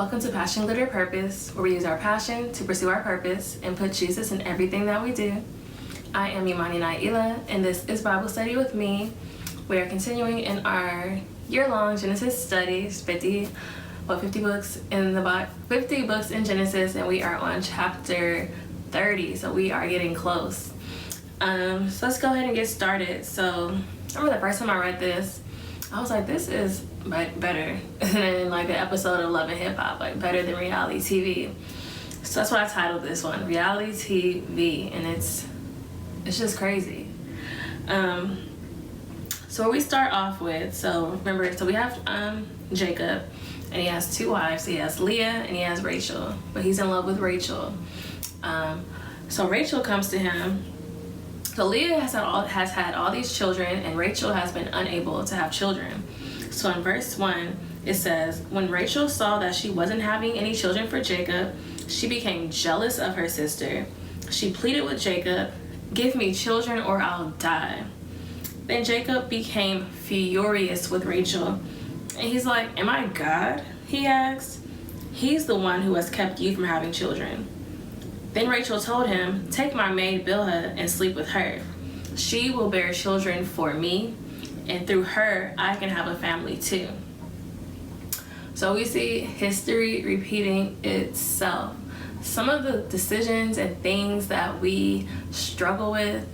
Welcome to Passion, Glitter, Purpose, where we use our passion to pursue our purpose and put Jesus in everything that we do. I am Imani Naila, and this is Bible Study with me. We are continuing in our year-long Genesis studies, 50 books in the 50 books in Genesis, and we are on chapter 30, so we are getting close. So let's go ahead and get started. So I remember the first time I read this, I was like, this is better than like the episode of Love and Hip Hop, like better than reality TV. So that's why I titled this one Reality TV, and it's just crazy. So where we start off with, so remember, so we have Jacob, and he has two wives. He has Leah and he has Rachel, but he's in love with Rachel. So Rachel comes to him. So Leah has had all these children, and Rachel has been unable to have children. So in verse 1, it says, when Rachel saw that she wasn't having any children for Jacob, she became jealous of her sister. She pleaded with Jacob, give me children or I'll die. Then Jacob became furious with Rachel. And he's like, am I God? He asked. He's the one who has kept you from having children. Then Rachel told him, take my maid Bilhah and sleep with her. She will bear children for me, and through her, I can have a family too. So we see history repeating itself. Some of the decisions and things that we struggle with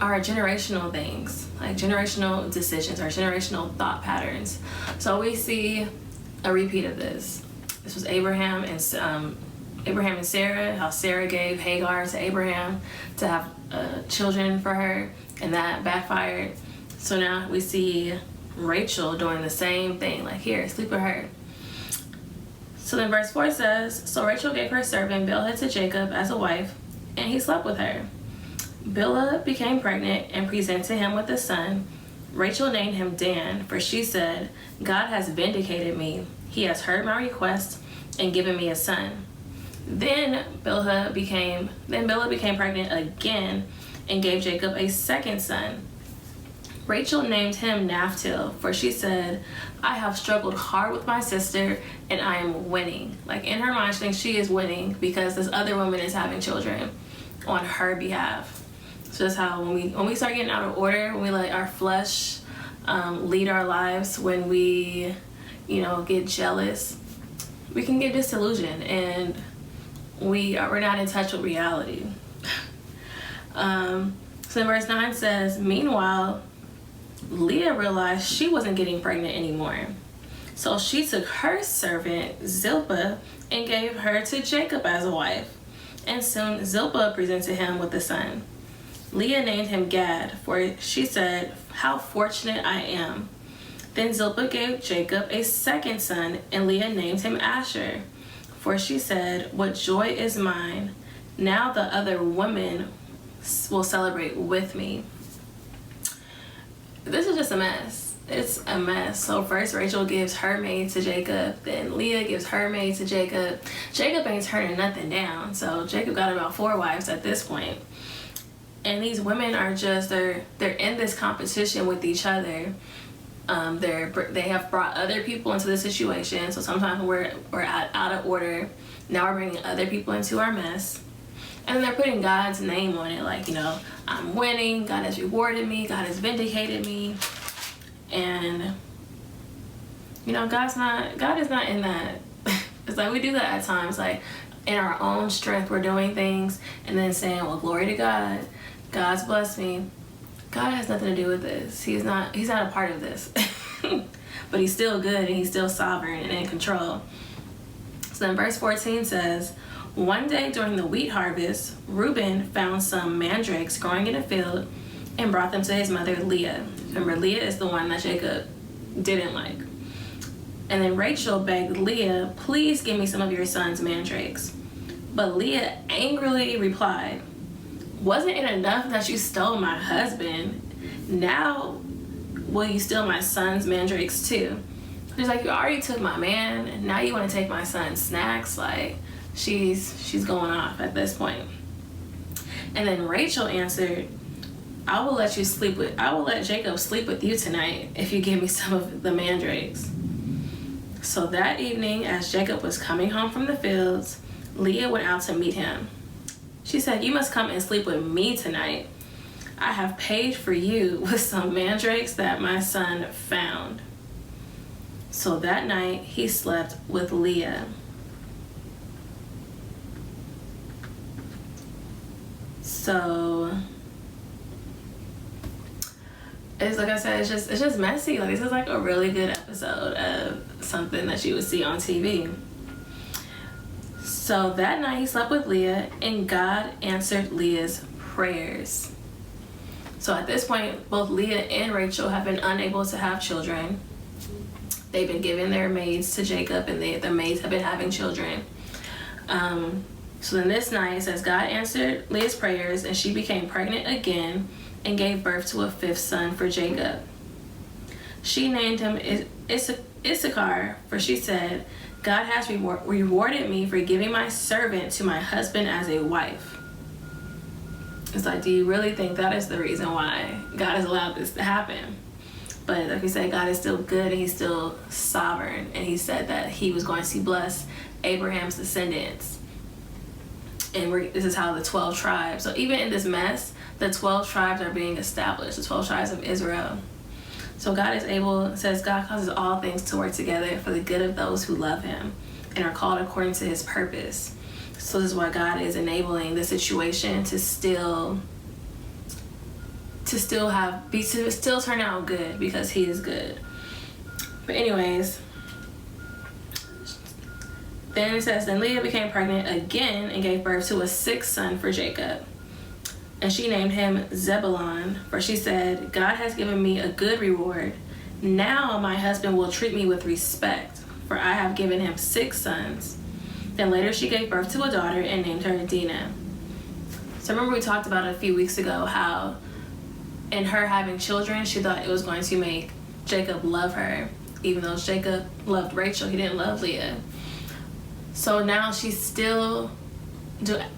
are generational things, like generational decisions or generational thought patterns. So we see a repeat of this. This was Abraham and Sarah, how Sarah gave Hagar to Abraham to have children for her, and that backfired. So now we see Rachel doing the same thing, like, here, sleep with her. So then verse 4 says, so Rachel gave her servant Bilhah to Jacob as a wife, and he slept with her. Bilhah became pregnant and presented him with a son. Rachel named him Dan, for she said, God has vindicated me. He has heard my request and given me a son. Then Bilhah became pregnant again and gave Jacob a second son. Rachel named him Naphtali, for she said, I have struggled hard with my sister and I am winning. Like, in her mind, she thinks she is winning because this other woman is having children on her behalf. So that's how when we start getting out of order, when we let our flesh lead our lives, when we get jealous, we can get disillusioned and we're not in touch with reality. So verse 9 says, meanwhile, Leah realized she wasn't getting pregnant anymore. So she took her servant Zilpah and gave her to Jacob as a wife. And soon Zilpah presented him with a son. Leah named him Gad, for she said, how fortunate I am. Then Zilpah gave Jacob a second son, and Leah named him Asher. For she said, what joy is mine. Now the other women will celebrate with me. This is just a mess. It's a mess. So first Rachel gives her maid to Jacob. Then Leah gives her maid to Jacob. Jacob ain't turning nothing down. So Jacob got about 4 wives at this point. And these women are just, they're in this competition with each other. They have brought other people into the situation. So sometimes we're out of order. Now we're bringing other people into our mess. And they're putting God's name on it. Like, I'm winning. God has rewarded me. God has vindicated me. And, God is not in that. It's like we do that at times. Like, in our own strength, we're doing things and then saying, well, glory to God. God's blessed me. God has nothing to do with this. He's not a part of this. But he's still good and he's still sovereign and in control. So then verse 14 says, one day during the wheat harvest, Reuben found some mandrakes growing in a field and brought them to his mother Leah. Remember, Leah is the one that Jacob didn't like. And then Rachel begged Leah, please give me some of your son's mandrakes. But Leah angrily replied, wasn't it enough that you stole my husband? Now will you steal my son's mandrakes too? She's like, you already took my man, and now you want to take my son's snacks? Like, she's going off at this point. And then Rachel answered, I will let Jacob sleep with you tonight if you give me some of the mandrakes. So that evening, as Jacob was coming home from the fields, Leah went out to meet him. She said, "You must come and sleep with me tonight. I have paid for you with some mandrakes that my son found." So that night, he slept with Leah. So it's like I said, it's just messy. Like, this is like a really good episode of something that you would see on TV. So that night he slept with Leah, and God answered Leah's prayers. So at this point, both Leah and Rachel have been unable to have children. They've been giving their maids to Jacob, and the maids have been having children. So then this night, it says, God answered Leah's prayers, and she became pregnant again and gave birth to a fifth son for Jacob. She named him Issachar, for she said, God has rewarded me for giving my servant to my husband as a wife. It's like, do you really think that is the reason why God has allowed this to happen? But like we said, God is still good, and he's still sovereign. And he said that he was going to bless Abraham's descendants. And this is how the 12 tribes. So even in this mess, the 12 tribes are being established, the 12 tribes of Israel. So God is able, it says, God causes all things to work together for the good of those who love him and are called according to his purpose. So this is why God is enabling the situation to still turn out good, because he is good. But anyways, then it says, then Leah became pregnant again and gave birth to a sixth son for Jacob. And she named him Zebulon, for she said, God has given me a good reward. Now my husband will treat me with respect, for I have given him 6 sons. Then later she gave birth to a daughter and named her Dinah. So remember we talked about it a few weeks ago how in her having children, she thought it was going to make Jacob love her. Even though Jacob loved Rachel, he didn't love Leah. So now she's still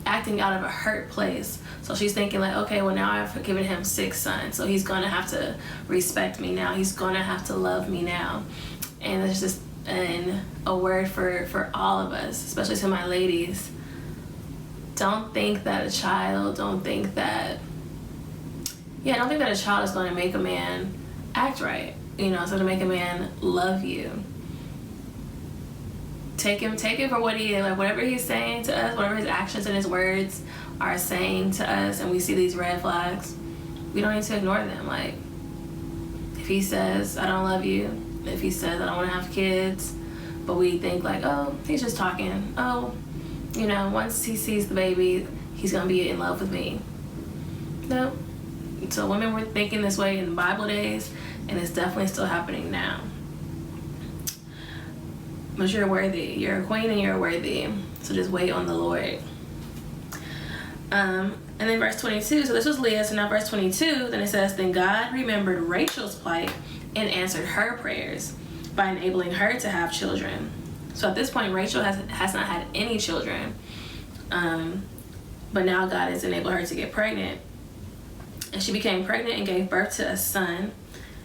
acting out of a hurt place. So she's thinking like, okay, well now I've given him 6 sons, so he's gonna have to respect me now. He's gonna have to love me now. And it's just a word for all of us, especially to my ladies. Don't think that a child a child is going to make a man act right. You know, it's going to make a man love you. Take him for what he is, like whatever he's saying to us, whatever his actions and his words are saying to us, and we see these red flags, we don't need to ignore them. Like, if he says, I don't love you, if he says, I don't want to have kids, but we think like, oh, he's just talking. Oh, you know, once he sees the baby, he's going to be in love with me. No. So women were thinking this way in the Bible days, and it's definitely still happening now. But you're worthy. You're a queen and you're worthy. So just wait on the Lord. And then verse 22, so this was Leah, so now verse 22, then it says, then God remembered Rachel's plight and answered her prayers by enabling her to have children. So at this point, Rachel has not had any children. But now God has enabled her to get pregnant. And she became pregnant and gave birth to a son.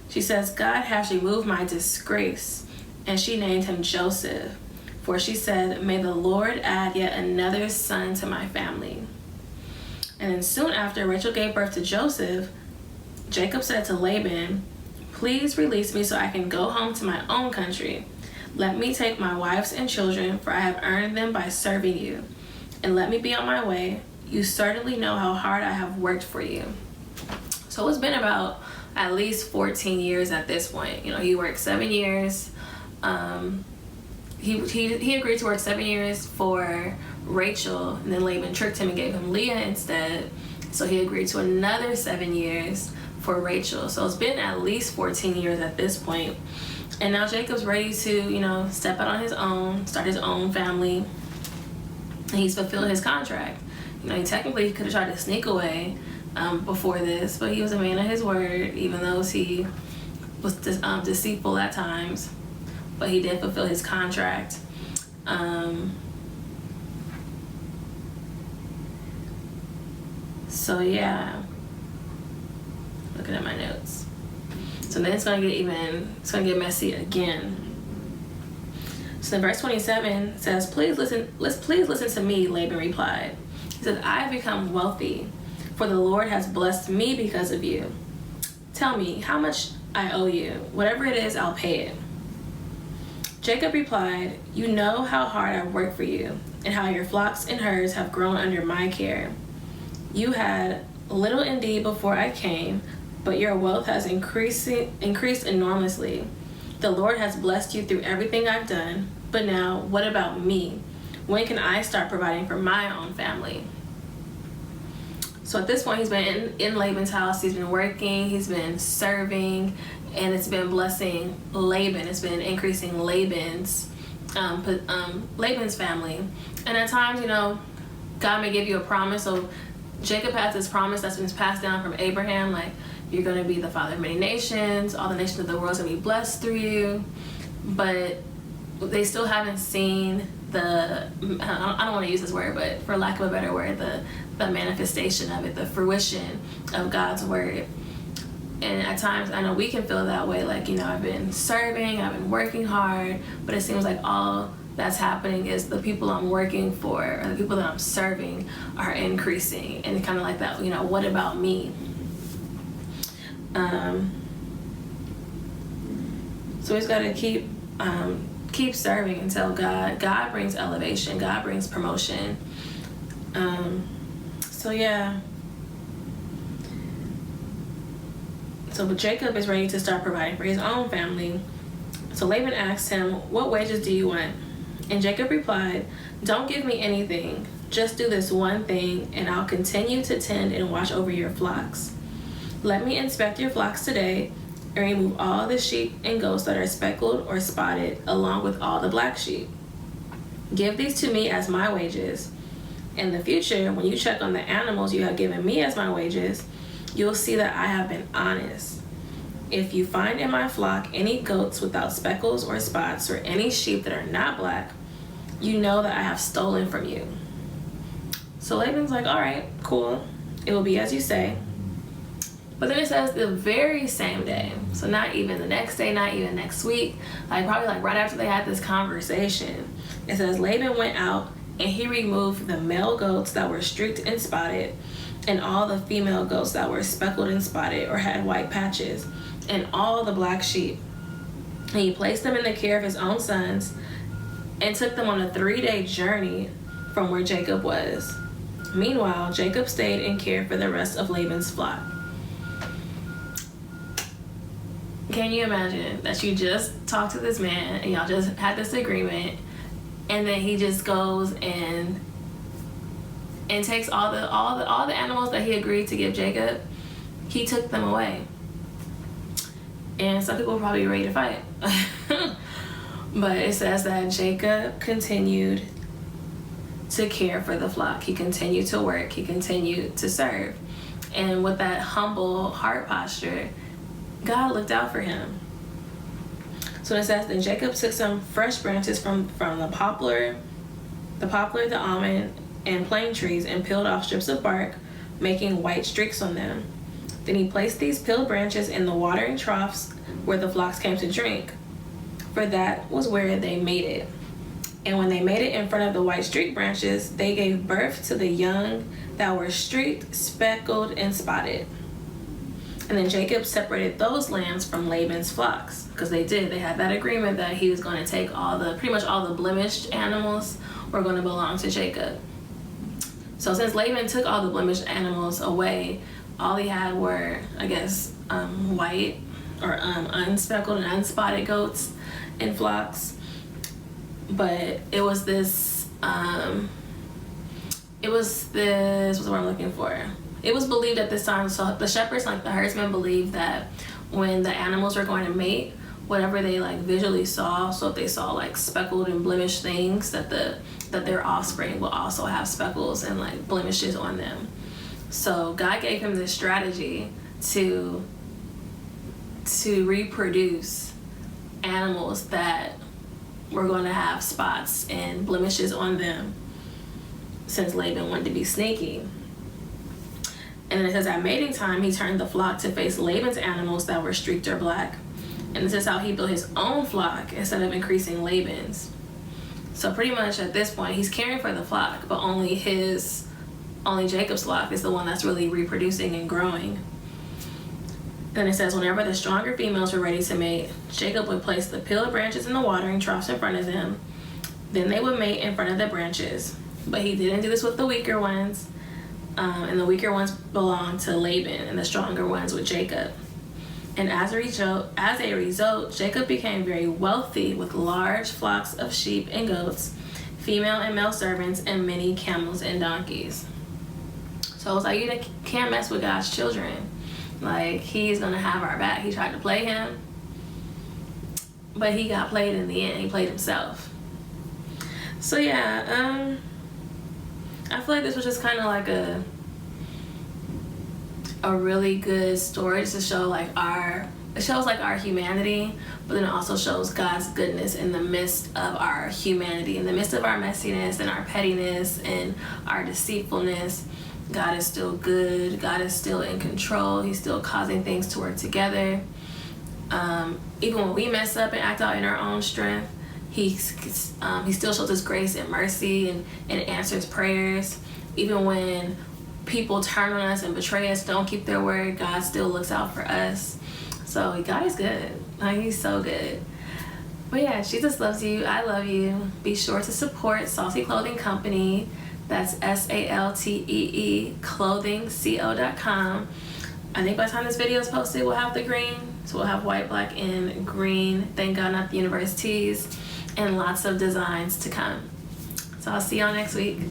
She says, God has removed my disgrace. And she named him Joseph. For she said, may the Lord add yet another son to my family. And then soon after Rachel gave birth to Joseph, Jacob said to Laban, please release me so I can go home to my own country. Let me take my wives and children, for I have earned them by serving you. And let me be on my way. You certainly know how hard I have worked for you. So it's been about at least 14 years at this point. You know, he worked 7 years. He agreed to work 7 years for Rachel, and then Laban tricked him and gave him Leah instead. So he agreed to another 7 years for Rachel. So it's been at least 14 years at this point. And now Jacob's ready to, you know, step out on his own, start his own family. And he's fulfilled his contract. You know, he technically could have tried to sneak away before this, but he was a man of his word, even though he was deceitful at times. But he did fulfill his contract. So yeah, looking at my notes. So then it's gonna get messy again. So in verse 27 says, please listen to me, Laban replied. He said, I've become wealthy, for the Lord has blessed me because of you. Tell me how much I owe you. Whatever it is, I'll pay it. Jacob replied, you know how hard I've worked for you, and how your flocks and herds have grown under my care. You had little indeed before I came, but your wealth has increased enormously. The Lord has blessed you through everything I've done, but now what about me? When can I start providing for my own family? So at this point, he's been in Laban's house, he's been working, he's been serving, and it's been blessing Laban. It's been increasing Laban's family. And at times, God may give you a promise. So Jacob has this promise that's been passed down from Abraham, like, you're going to be the father of many nations, all the nations of the world are going to be blessed through you. But they still haven't seen I don't want to use this word, but for lack of a better word, the manifestation of it, the fruition of God's word. And at times, I know we can feel that way, like, I've been serving, I've been working hard, but it seems like all that's happening is the people I'm working for, or the people that I'm serving, are increasing. And kind of like that, what about me? So he's got to keep serving until God brings elevation, God brings promotion. So Jacob is ready to start providing for his own family. So Laban asked him, what wages do you want? And Jacob replied, don't give me anything. Just do this one thing, and I'll continue to tend and watch over your flocks. Let me inspect your flocks today and remove all the sheep and goats that are speckled or spotted, along with all the black sheep. Give these to me as my wages. In the future, when you check on the animals you have given me as my wages, you'll see that I have been honest. If you find in my flock any goats without speckles or spots, or any sheep that are not black, you know that I have stolen from you. So Laban's like, all right, cool. It will be as you say. But then it says the very same day, so not even the next day, not even next week, probably right after they had this conversation, it says Laban went out and he removed the male goats that were streaked and spotted, and all the female goats that were speckled and spotted or had white patches, and all the black sheep. And he placed them in the care of his own sons and took them on a 3-day journey from where Jacob was. Meanwhile, Jacob stayed and cared for the rest of Laban's flock. Can you imagine that you just talked to this man and y'all just had this agreement, and then he just goes and takes all the animals that he agreed to give Jacob, he took them away. And some people are probably ready to fight. But it says that Jacob continued to care for the flock. He continued to work. He continued to serve. And with that humble heart posture, God looked out for him. So it says, then Jacob took some fresh branches from the poplar, the almond, and plane trees, and peeled off strips of bark, making white streaks on them. Then he placed these peeled branches in the watering troughs where the flocks came to drink, for that was where they mated. And when they mated in front of the white streaked branches, they gave birth to the young that were streaked, speckled, and spotted. And then Jacob separated those lambs from Laban's flocks, because they had that agreement that he was going to take pretty much all the blemished animals were going to belong to Jacob. So since Laban took all the blemished animals away, all he had were, I guess, white or unspeckled and unspotted goats and flocks. But it was this, what's the word I'm looking for? It was believed at this time, so the shepherds, like the herdsmen, believed that when the animals were going to mate, whatever they visually saw, so if they saw speckled and blemished things, that their offspring will also have speckles and blemishes on them. So God gave him this strategy to reproduce animals that were going to have spots and blemishes on them, since Laban wanted to be sneaky. And then it says at mating time, he turned the flock to face Laban's animals that were streaked or black. And this is how he built his own flock instead of increasing Laban's. So pretty much at this point, he's caring for the flock, but only Jacob's flock is the one that's really reproducing and growing. Then it says, whenever the stronger females were ready to mate, Jacob would place the peeled branches in the watering troughs in front of them. Then they would mate in front of the branches. But he didn't do this with the weaker ones. And the weaker ones belonged to Laban, and the stronger ones with Jacob. And as a result, Jacob became very wealthy with large flocks of sheep and goats, female and male servants, and many camels and donkeys. So it's like, you can't mess with God's children. Like, he's gonna have our back. He tried to play him, but he got played in the end. He played himself. So yeah, I feel like this was just kind of like a really good story to show like our humanity, but then it also shows God's goodness in the midst of our humanity, in the midst of our messiness and our pettiness and our deceitfulness. God is still good. God is still in control. He's still causing things to work together. Even when we mess up and act out in our own strength, he still shows us grace and mercy and answers prayers. Even when people turn on us and betray us, don't keep their word, God still looks out for us. So God is good. Like, he's so good. But yeah, Jesus loves you. I love you. Be sure to support Salty Clothing Company. That's SALTEE clothingco.com. I think by the time this video is posted, we'll have the green. So we'll have white, black, and green. Thank God not the universities. And lots of designs to come. So I'll see y'all next week.